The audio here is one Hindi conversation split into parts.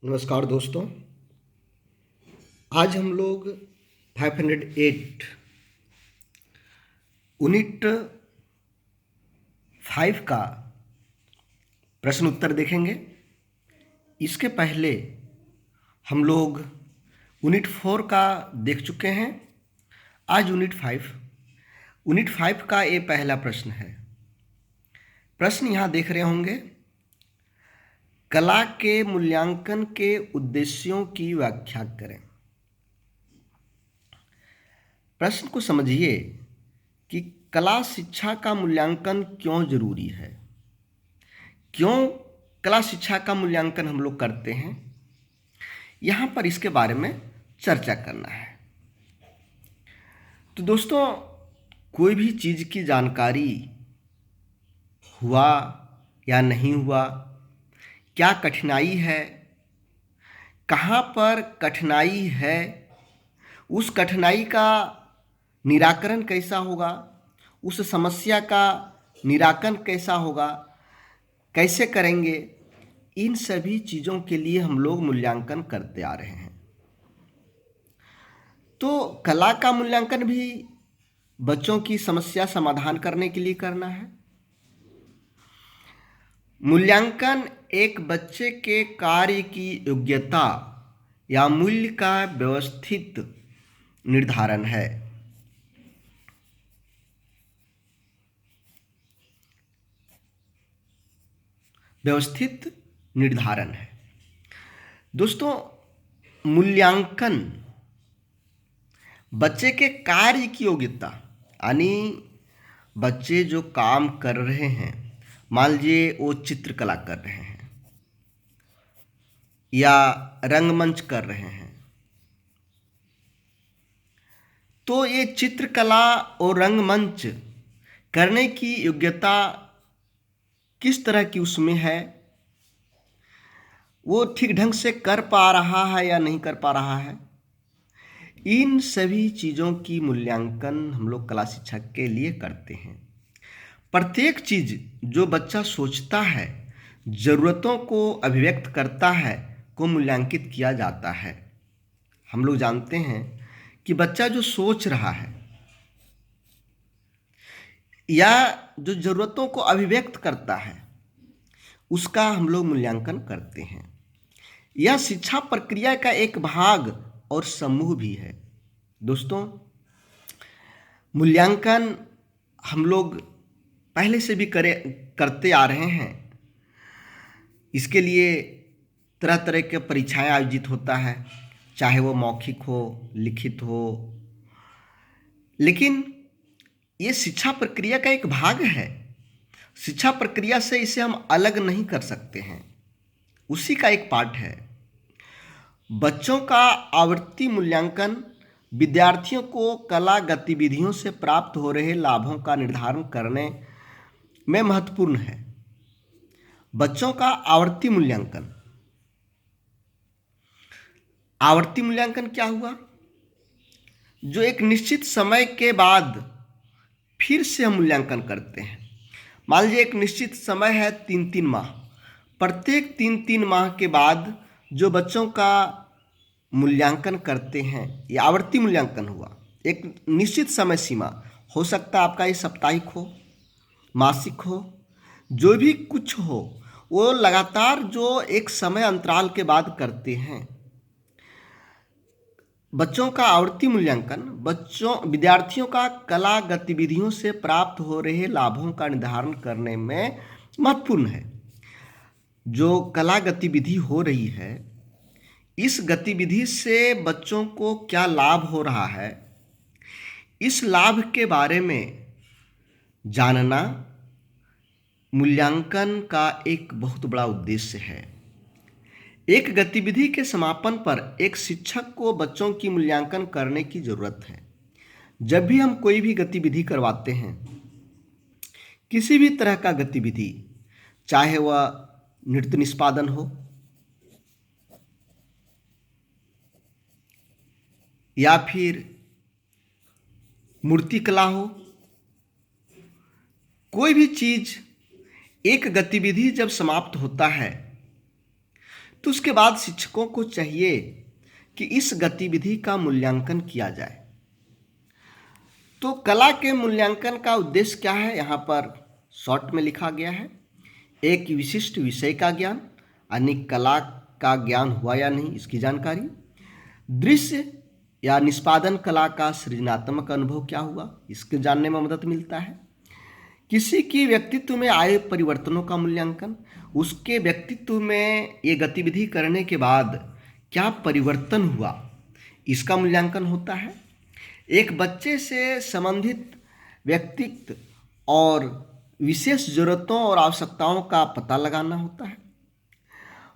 नमस्कार दोस्तों। आज हम लोग 508 यूनिट 5 का प्रश्न उत्तर देखेंगे। इसके पहले हम लोग यूनिट 4 का देख चुके हैं। आज यूनिट 5 का ये पहला प्रश्न है। प्रश्न यहाँ देख रहे होंगे, कला के मूल्यांकन के उद्देश्यों की व्याख्या करें। प्रश्न को समझिए कि कला शिक्षा का मूल्यांकन क्यों जरूरी है, क्यों कला शिक्षा का मूल्यांकन हम लोग करते हैं, यहाँ पर इसके बारे में चर्चा करना है। तो दोस्तों, कोई भी चीज़ की जानकारी हुआ या नहीं हुआ, क्या कठिनाई है, कहाँ पर कठिनाई है, उस कठिनाई का निराकरण कैसा होगा, उस समस्या का निराकरण कैसा होगा, कैसे करेंगे, इन सभी चीज़ों के लिए हम लोग मूल्यांकन करते आ रहे हैं। तो कला का मूल्यांकन भी बच्चों की समस्या समाधान करने के लिए करना है। मूल्यांकन एक बच्चे के कार्य की योग्यता या मूल्य का व्यवस्थित निर्धारण है। व्यवस्थित निर्धारण है। दोस्तों, मूल्यांकन बच्चे के कार्य की योग्यता, यानी बच्चे जो काम कर रहे हैं, मान लीजिए वो चित्रकला कर रहे हैं या रंगमंच कर रहे हैं, तो ये चित्रकला और रंगमंच करने की योग्यता किस तरह की उसमें है, वो ठीक ढंग से कर पा रहा है या नहीं कर पा रहा है, इन सभी चीज़ों की मूल्यांकन हम लोग कला शिक्षा के लिए करते हैं। प्रत्येक चीज़ जो बच्चा सोचता है, ज़रूरतों को अभिव्यक्त करता है, को मूल्यांकित किया जाता है। हम लोग जानते हैं कि बच्चा जो सोच रहा है या जो ज़रूरतों को अभिव्यक्त करता है, उसका हम लोग मूल्यांकन करते हैं। यह शिक्षा प्रक्रिया का एक भाग और समूह भी है। दोस्तों, मूल्यांकन हम लोग पहले से भी करते आ रहे हैं। इसके लिए तरह तरह के परीक्षाएं आयोजित होता है, चाहे वो मौखिक हो, लिखित हो, लेकिन ये शिक्षा प्रक्रिया का एक भाग है। शिक्षा प्रक्रिया से इसे हम अलग नहीं कर सकते हैं, उसी का एक पार्ट है। बच्चों का आवर्ती मूल्यांकन विद्यार्थियों को कला गतिविधियों से प्राप्त हो रहे लाभों का निर्धारण करने में महत्वपूर्ण है। बच्चों का आवर्ती मूल्यांकन, आवर्ती मूल्यांकन क्या हुआ? जो एक निश्चित समय के बाद फिर से हम मूल्यांकन करते हैं। मान लीजिए एक निश्चित समय है 3-3 माह, प्रत्येक 3-3 माह के बाद जो बच्चों का मूल्यांकन करते हैं, ये आवर्ती मूल्यांकन हुआ। एक निश्चित समय सीमा, हो सकता है आपका ये साप्ताहिक हो, मासिक हो, जो भी कुछ हो, वो लगातार जो एक समय अंतराल के बाद करते हैं। बच्चों का आवर्ती मूल्यांकन विद्यार्थियों का कला गतिविधियों से प्राप्त हो रहे लाभों का निर्धारण करने में महत्वपूर्ण है। जो कला गतिविधि हो रही है, इस गतिविधि से बच्चों को क्या लाभ हो रहा है, इस लाभ के बारे में जानना मूल्यांकन का एक बहुत बड़ा उद्देश्य है। एक गतिविधि के समापन पर एक शिक्षक को बच्चों की मूल्यांकन करने की जरूरत है। जब भी हम कोई भी गतिविधि करवाते हैं, किसी भी तरह का गतिविधि, चाहे वह नृत्य निष्पादन हो या फिर मूर्तिकला हो, कोई भी चीज, एक गतिविधि जब समाप्त होता है तो उसके बाद शिक्षकों को चाहिए कि इस गतिविधि का मूल्यांकन किया जाए। तो कला के मूल्यांकन का उद्देश्य क्या है, यहाँ पर शॉर्ट में लिखा गया है। एक विशिष्ट विषय का ज्ञान, यानी कला का ज्ञान हुआ या नहीं इसकी जानकारी। दृश्य या निष्पादन कला का सृजनात्मक अनुभव क्या हुआ, इसके जानने में मदद मिलता है। किसी की व्यक्तित्व में आए परिवर्तनों का मूल्यांकन, उसके व्यक्तित्व में ये गतिविधि करने के बाद क्या परिवर्तन हुआ, इसका मूल्यांकन होता है। एक बच्चे से संबंधित व्यक्तित्व और विशेष जरूरतों और आवश्यकताओं का पता लगाना होता है।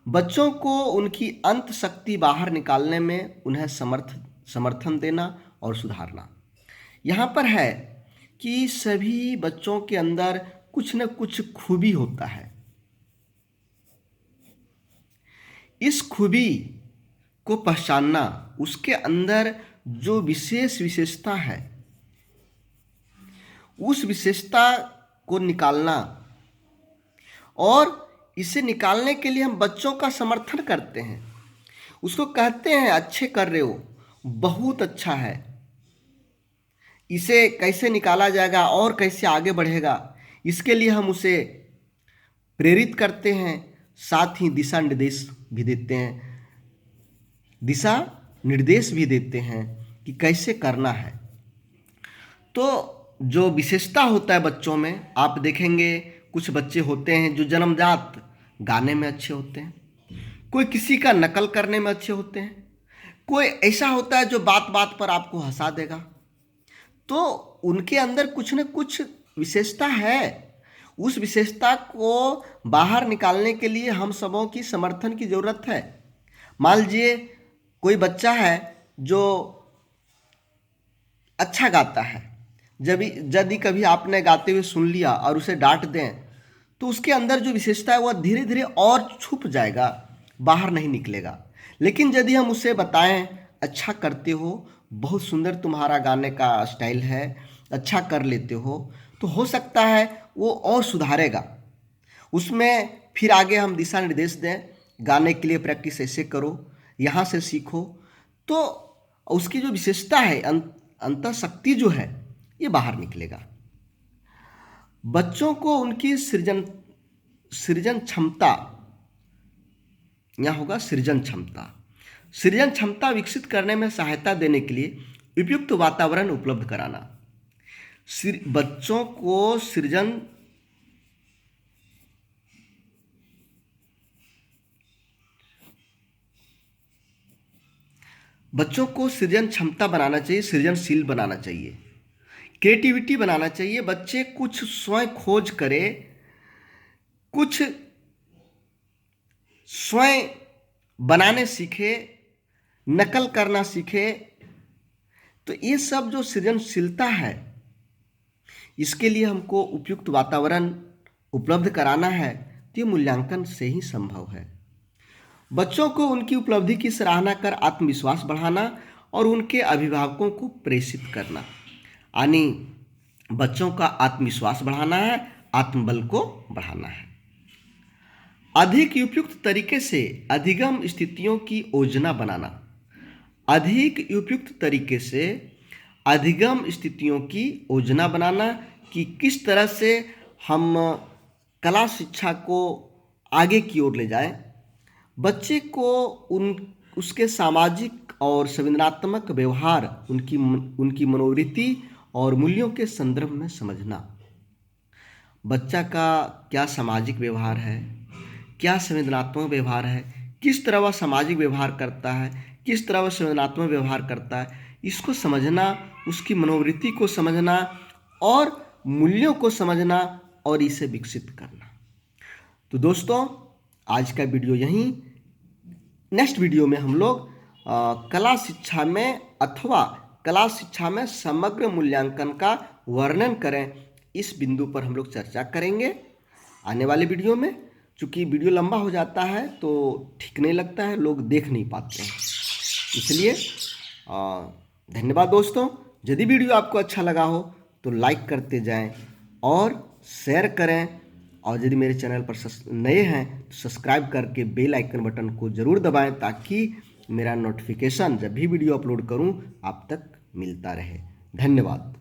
बच्चों को उनकी अंत शक्ति बाहर निकालने में उन्हें समर्थन देना और सुधारना। यहाँ पर है कि सभी बच्चों के अंदर कुछ न कुछ खूबी होता है। इस खूबी को पहचानना, उसके अंदर जो विशेषता है उस विशेषता को निकालना, और इसे निकालने के लिए हम बच्चों का समर्थन करते हैं। उसको कहते हैं अच्छे कर रहे हो, बहुत अच्छा है, इसे कैसे निकाला जाएगा और कैसे आगे बढ़ेगा, इसके लिए हम उसे प्रेरित करते हैं। साथ ही दिशा निर्देश भी देते हैं कि कैसे करना है। तो जो विशेषता होता है बच्चों में, आप देखेंगे कुछ बच्चे होते हैं जो जन्मजात गाने में अच्छे होते हैं, कोई किसी का नकल करने में अच्छे होते हैं, कोई ऐसा होता है जो बात बात पर आपको हंसा देगा। तो उनके अंदर कुछ न कुछ विशेषता है। उस विशेषता को बाहर निकालने के लिए हम सबों की समर्थन की ज़रूरत है। मान लीजिए कोई बच्चा है जो अच्छा गाता है, यदि कभी आपने गाते हुए सुन लिया और उसे डांट दें तो उसके अंदर जो विशेषता है वह धीरे धीरे और छुप जाएगा, बाहर नहीं निकलेगा। लेकिन यदि हम उसे बताएं अच्छा करते हो, बहुत सुंदर तुम्हारा गाने का स्टाइल है, अच्छा कर लेते हो, तो हो सकता है वो और सुधारेगा। उसमें फिर आगे हम दिशा निर्देश दें, गाने के लिए प्रैक्टिस ऐसे करो, यहाँ से सीखो, तो उसकी जो विशेषता है, अंतःशक्ति जो है, ये बाहर निकलेगा। बच्चों को उनकी सृजन क्षमता, यहाँ होगा सृजन क्षमता विकसित करने में सहायता देने के लिए उपयुक्त वातावरण उपलब्ध कराना। बच्चों को सृजन क्षमता बनाना चाहिए, सृजनशील बनाना चाहिए, क्रिएटिविटी बनाना चाहिए। बच्चे कुछ स्वयं खोज करे, कुछ स्वयं बनाने सीखे, नकल करना सीखे। तो ये सब जो सृजनशीलता है, इसके लिए हमको उपयुक्त वातावरण उपलब्ध कराना है। तो ये मूल्यांकन से ही संभव है। बच्चों को उनकी उपलब्धि की सराहना कर आत्मविश्वास बढ़ाना और उनके अभिभावकों को प्रेरित करना, यानी बच्चों का आत्मविश्वास बढ़ाना है, आत्मबल को बढ़ाना है। अधिक उपयुक्त तरीके से अधिगम स्थितियों की योजना बनाना, अधिक उपयुक्त तरीके से अधिगम स्थितियों की योजना बनाना कि किस तरह से हम कला शिक्षा को आगे की ओर ले जाएं। बच्चे को उसके सामाजिक और संवेदनात्मक व्यवहार, उनकी मनोवृत्ति और मूल्यों के संदर्भ में समझना। बच्चा का क्या सामाजिक व्यवहार है, क्या संवेदनात्मक व्यवहार है, किस तरह वह सामाजिक व्यवहार करता है, किस तरह वह संवेदनात्मक व्यवहार करता है, इसको समझना, उसकी मनोवृत्ति को समझना और मूल्यों को समझना और इसे विकसित करना। तो दोस्तों, आज का वीडियो यहीं। नेक्स्ट वीडियो में हम लोग कला शिक्षा में अथवा कला शिक्षा में समग्र मूल्यांकन का वर्णन करें, इस बिंदु पर हम लोग चर्चा करेंगे आने वाले वीडियो में। चूँकि वीडियो लंबा हो जाता है तो ठीक नहीं लगता है, लोग देख नहीं पाते हैं, इसलिए धन्यवाद दोस्तों। यदि वीडियो आपको अच्छा लगा हो तो लाइक करते जाएं और शेयर करें और यदि मेरे चैनल पर नए हैं तो सब्सक्राइब करके बेल आइकन बटन को ज़रूर दबाएं ताकि मेरा नोटिफिकेशन जब भी वीडियो अपलोड करूं आप तक मिलता रहे। धन्यवाद।